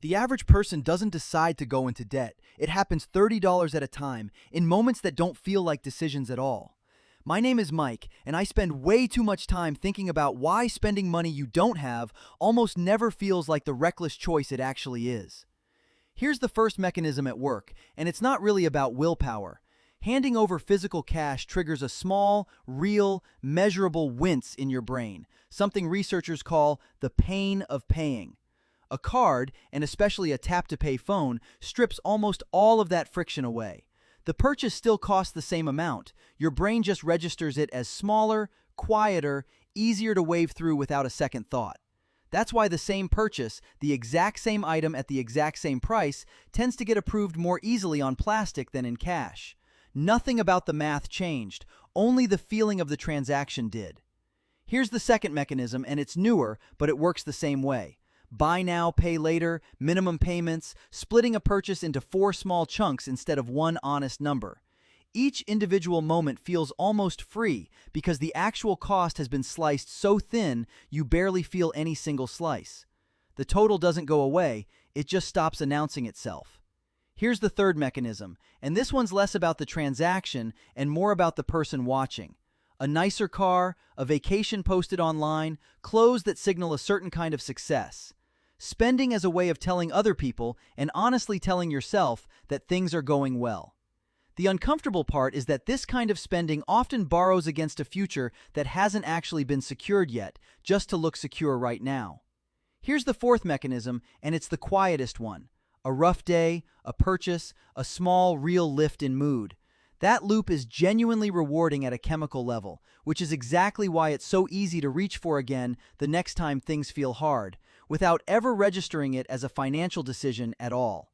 The average person doesn't decide to go into debt. It happens $30 at a time, in moments that don't feel like decisions at all. My name is Mike, and I spend way too much time thinking about why spending money you don't have almost never feels like the reckless choice it actually is. Here's the first mechanism at work, and it's not really about willpower. Handing over physical cash triggers a small, real, measurable wince in your brain, something researchers call the pain of paying. A card, and especially a tap-to-pay phone, strips almost all of that friction away. The purchase still costs the same amount. Your brain just registers it as smaller, quieter, easier to wave through without a second thought. That's why the same purchase, the exact same item at the exact same price, tends to get approved more easily on plastic than in cash. Nothing about the math changed, only the feeling of the transaction did. Here's the second mechanism, and it's newer, but it works the same way. Buy now, pay later, minimum payments, splitting a purchase into 4 small chunks instead of one honest number. Each individual moment feels almost free because the actual cost has been sliced so thin you barely feel any single slice. The total doesn't go away, it just stops announcing itself. Here's the third mechanism, and this one's less about the transaction and more about the person watching. A nicer car, a vacation posted online, clothes that signal a certain kind of success. Spending as a way of telling other people, and honestly telling yourself, that things are going well. The uncomfortable part is that this kind of spending often borrows against a future that hasn't actually been secured yet, just to look secure right now. Here's the fourth mechanism, and it's the quietest one. A rough day, a purchase, a small, real lift in mood. That loop is genuinely rewarding at a chemical level, which is exactly why it's so easy to reach for again the next time things feel hard, without ever registering it as a financial decision at all.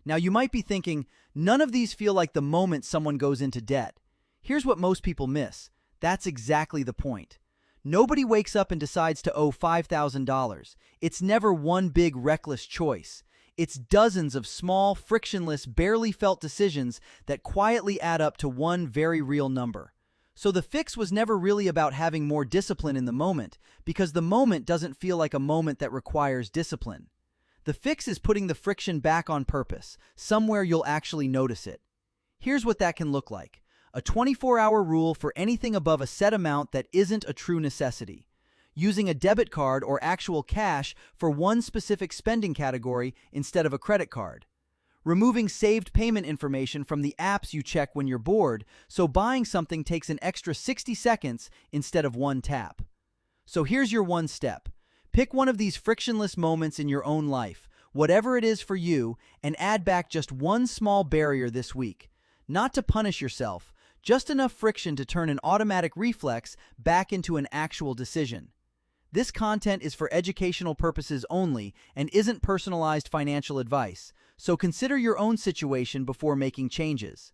Now you might be thinking, none of these feel like the moment someone goes into debt. Here's what most people miss. That's exactly the point. Nobody wakes up and decides to owe $5,000. It's never one big reckless choice. It's dozens of small, frictionless, barely felt decisions that quietly add up to one very real number. So the fix was never really about having more discipline in the moment, because the moment doesn't feel like a moment that requires discipline. The fix is putting the friction back on purpose, somewhere you'll actually notice it. Here's what that can look like. A 24-hour rule for anything above a set amount that isn't a true necessity. Using a debit card or actual cash for one specific spending category instead of a credit card. Removing saved payment information from the apps you check when you're bored, so buying something takes an extra 60 seconds instead of one tap. So here's your one step. Pick one of these frictionless moments in your own life, whatever it is for you, and add back just one small barrier this week. Not to punish yourself, just enough friction to turn an automatic reflex back into an actual decision. This content is for educational purposes only and isn't personalized financial advice, so consider your own situation before making changes.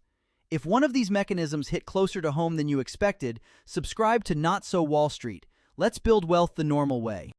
If one of these mechanisms hit closer to home than you expected, subscribe to Not So Wall Street. Let's build wealth the normal way.